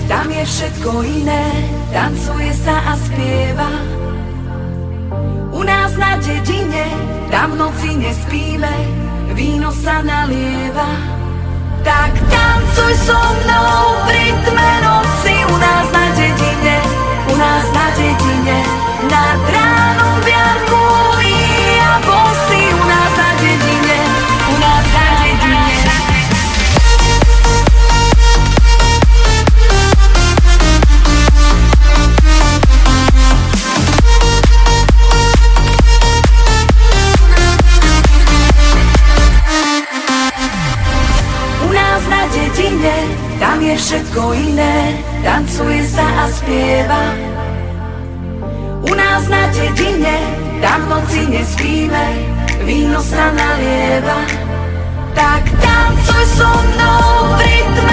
tam je všetko iné, tancuje sa a spieva. U nás na dedine, tam v noci nespíme, víno sa nalieva. Tak tancuj so mnou v rytme noci, u nás na dedine, u nás na dedine, nad ránom v jarku a bosy, u nás na dedine, u nás na dedine. Tam je všetko iné, tancuje sa a spieva. U nás na dedine, tam v noci nespíme, víno sa nalieva. Tak tancuj so mnou v rytme